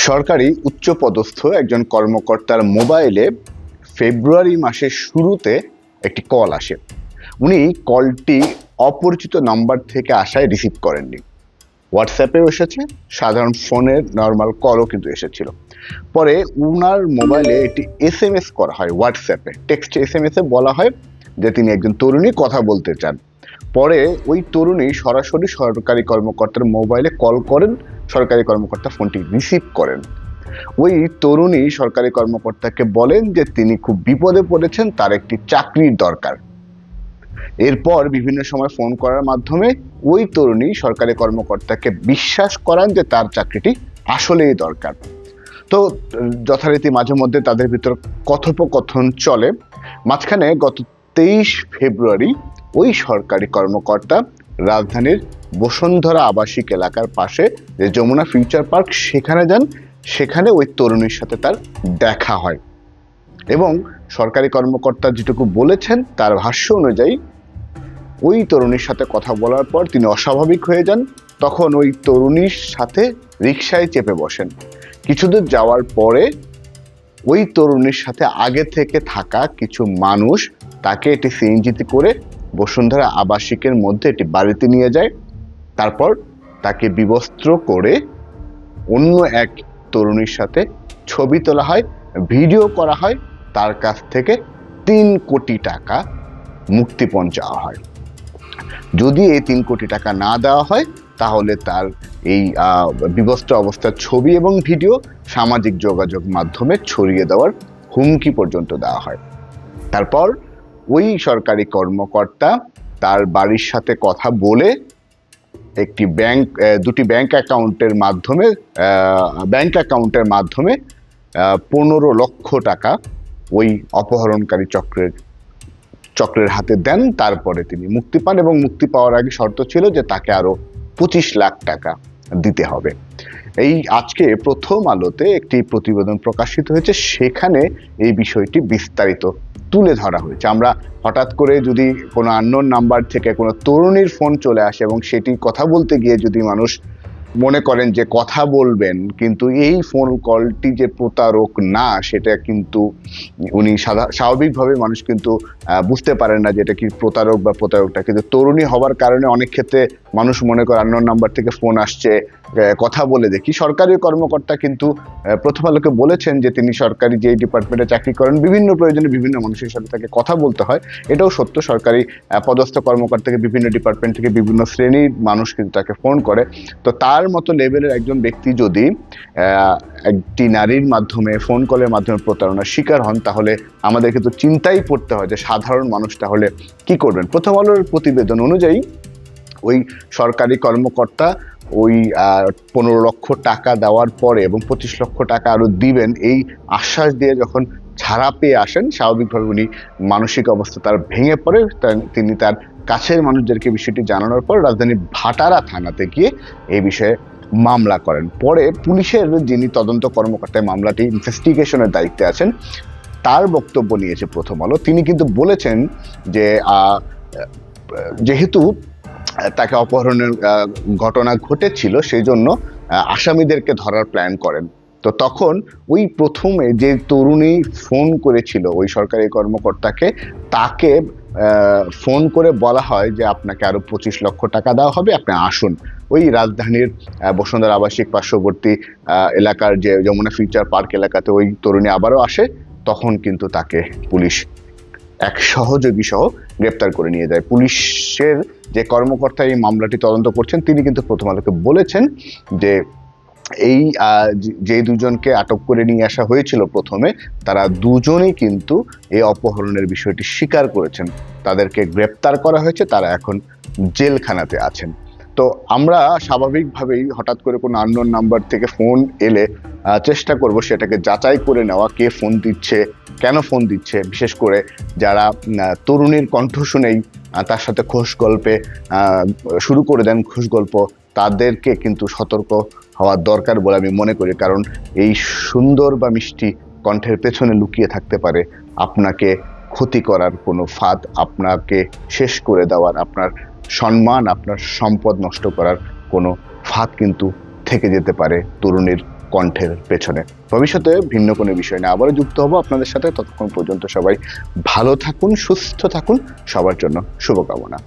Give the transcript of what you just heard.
সরকারি উচ্চপদস্থ একজন কর্মকর্তার মোবাইলে ফেব্রুয়ারি মাসের শুরুতে একটি কল আসে। উনি কলটি অপরিচিত নাম্বার থেকে আসায় রিসিভ করেননি। হোয়াটসঅ্যাপেও এসেছে, সাধারণ ফোনের নর্মাল কলও কিন্তু এসেছিল। পরে উনার মোবাইলে একটি SMS করা হয়, হোয়াটসঅ্যাপে টেক্সট SMS এ বলা হয় যে তিনি একজন তরুণী কথা বলতে চান। পরে ওই তরুণী সরাসরি সরকারি কর্মকর্তার মোবাইলে কল করেন, সরকারি কর্মকর্তা ফোনটি রিসিভ করেন। ওই তরুণী সরকারি কর্মকর্তাকে বলেন যে তিনি খুব বিপদে পড়েছেন, তার একটি চাকরির দরকার। এরপর বিভিন্ন সময় ফোন করার মাধ্যমে ওই তরুণী সরকারি কর্মকর্তাকে বিশ্বাস করান যে তার চাকরিটি আসলেই দরকার। তো যথারীতি মাঝে মধ্যে তাদের ভিতর কথোপকথন চলে। মাঝখানে গত 23 ফেব্রুয়ারি ওই সরকারি কর্মকর্তা রাজধানীর বসুন্ধরা আবাসিক এলাকার পাশে যে যমুনা ফিউচার পার্ক সেখানে যান। সেখানে ওই তরুণীর সাথে তার দেখা হয় এবং সরকারি কর্মকর্তা যেটুকু বলেছেন তার ভাষ্য অনুযায়ী ওই তরুণীর সাথে কথা বলার পর তিনি অস্বাভাবিক হয়ে যান। তখন ওই তরুণীর সাথে রিকশায় চেপে বসেন। কিছুদূর যাওয়ার পরে ওই তরুণীর সাথে আগে থেকে থাকা কিছু মানুষ তাকে একটি সিএনজিতে করে বসুন্ধরা আবাসিকের মধ্যে একটি বাড়িতে নিয়ে যায়। তারপর তাকে বিবস্ত্র করে অন্য এক তরুণীর সাথে ছবি তোলা হয়, ভিডিও করা হয়, তার কাছ থেকে 3 কোটি টাকা মুক্তিপণ চাওয়া হয়। যদি এই 3 কোটি টাকা না দেওয়া হয় তাহলে তার এই বিবস্ত্র অবস্থার ছবি এবং ভিডিও সামাজিক যোগাযোগ মাধ্যমে ছড়িয়ে দেওয়ার হুমকি পর্যন্ত দেওয়া হয়। তারপর ওই সরকারি কর্মকর্তা তার বাড়ির সাথে কথা বলে দুটি ব্যাংক অ্যাকাউন্টের মাধ্যমে 15 লক্ষ টাকা ওই অপহরণকারী চক্রের হাতে দেন। তারপরে তিনি মুক্তি পান এবং মুক্তি পাওয়ার আগে শর্ত ছিল যে তাকে আরো 25 লাখ টাকা দিতে হবে। এই আজকে প্রথম আলোতে একটি প্রতিবেদন প্রকাশিত হয়েছে, সেখানে এই বিষয়টি বিস্তারিত তুলে ধরা হয়েছে। আমরা হঠাৎ করে যদি কোনো আননোন নাম্বার থেকে কোনো তরুণীর ফোন চলে আসে এবং সেটি কথা বলতে গিয়ে যদি মানুষ মনে করেন যে কথা বলবেন, কিন্তু এই ফোন কলটি যে প্রতারক না সেটা কিন্তু উনি স্বাভাবিকভাবে মানুষ কিন্তু বুঝতে পারেন না যে এটা কি প্রতারক বা প্রতারকটা। কিন্তু তরুণী হওয়ার কারণে অনেক ক্ষেত্রে মানুষ মনে করে আননোন নাম্বার থেকে ফোন আসছে, কথা বলে দেখি। সরকারি কর্মকর্তা কিন্তু প্রথম আলোকে বলেছেন যে তিনি সরকারি যে ডিপার্টমেন্টে চাকরি করেন বিভিন্ন প্রয়োজনে বিভিন্ন মানুষের সাথে তাকে কথা বলতে হয়। এটাও সত্য, সরকারি পদস্থ কর্মকর্তাকে বিভিন্ন ডিপার্টমেন্ট থেকে বিভিন্ন শ্রেণীর মানুষ কিন্তু তাকে ফোন করে। তো তার মতো লেভেলের একজন ব্যক্তি যদি একটি নারীর মাধ্যমে ফোন কলের মাধ্যমে প্রতারণার শিকার হন তাহলে আমাদের কিন্তু চিন্তাই পড়তে হয় যে সাধারণ মানুষ তাহলে কি করবেন। প্রথম আলোর প্রতিবেদন অনুযায়ী ওই সরকারি কর্মকর্তা ওই 15 লক্ষ টাকা দেওয়ার পরে এবং 25 লক্ষ টাকা আরো দিবেন এই আশ্বাস দিয়ে যখন ছাড়া পেয়ে আসেন, স্বাভাবিকভাবে উনি মানসিক অবস্থা তার ভেঙে পড়ে। তিনি তার কাছের মানুষদেরকে বিষয়টি জানানোর পর রাজধানীর ভাটারা থানাতে গিয়ে এই বিষয়ে মামলা করেন। পরে পুলিশের যিনি তদন্ত কর্মকর্তা মামলাটি ইনভেস্টিগেশনের দায়িত্বে আছেন তার বক্তব্য নিয়েছে প্রথম আলো। তিনি কিন্তু বলেছেন যে যেহেতু তাকে অপহরণের ঘটনা ঘটেছিল সেই জন্য আসামিদেরকে ধরার প্ল্যান করেন। তো তখন ওই প্রথমে যে তরুণী ফোন করেছিল ওই সরকারি কর্মকর্তাকে, তাকে ফোন করে বলা হয় যে আপনাকে আরো 25 লক্ষ টাকা দেওয়া হবে, আপনি আসুন। ওই রাজধানীর বসুন্ধরা আবাসিক পার্শ্ববর্তী এলাকার যে যমুনা ফিউচার পার্ক এলাকাতে ওই তরুণী আবারও আসে। তখন কিন্তু তাকে পুলিশ এক সহযোগী সহ গ্রেপ্তার করে নিয়ে যায়। পুলিশের যে কর্মকর্তা এই মামলাটি তদন্ত করছেন তিনি কিন্তু প্রথম আলোকে বলেছেন যে এই যে দুজনকে আটক করে নিয়ে আসা হয়েছিল প্রথমে, তারা দুজনেই কিন্তু এই অপহরণের বিষয়টি স্বীকার করেছেন। তাদেরকে গ্রেপ্তার করা হয়েছে, তারা এখন জেলখানাতে আছেন। তো আমরা স্বাভাবিকভাবেই হঠাৎ করে কোনো আননোন নাম্বার থেকে ফোন এলে চেষ্টা করব সেটাকে যাচাই করে নেওয়া, কে ফোন দিচ্ছে, কেন ফোন দিচ্ছে। বিশেষ করে যারা তরুণীর কণ্ঠ শুনেই তার সাথে খোশ গল্পে শুরু করে দেন খোশ গল্প, তাদেরকে কিন্তু সতর্ক হওয়ার দরকার বলে আমি মনে করি। কারণ এই সুন্দর বা মিষ্টি কণ্ঠের পেছনে লুকিয়ে থাকতে পারে আপনাকে ক্ষতি করার কোনো ফাঁদ, আপনাকে শেষ করে দেওয়ার, আপনার সম্মান, আপনার সম্পদ নষ্ট করার কোনো ফাঁদ কিন্তু থেকে যেতে পারে তরুণীর কণ্ঠের পেছনে। ভবিষ্যতে ভিন্ন কোনো বিষয় নিয়ে আবারও যুক্ত হব আপনাদের সাথে। ততক্ষণ পর্যন্ত সবাই ভালো থাকুন, সুস্থ থাকুন, সবার জন্য শুভকামনা।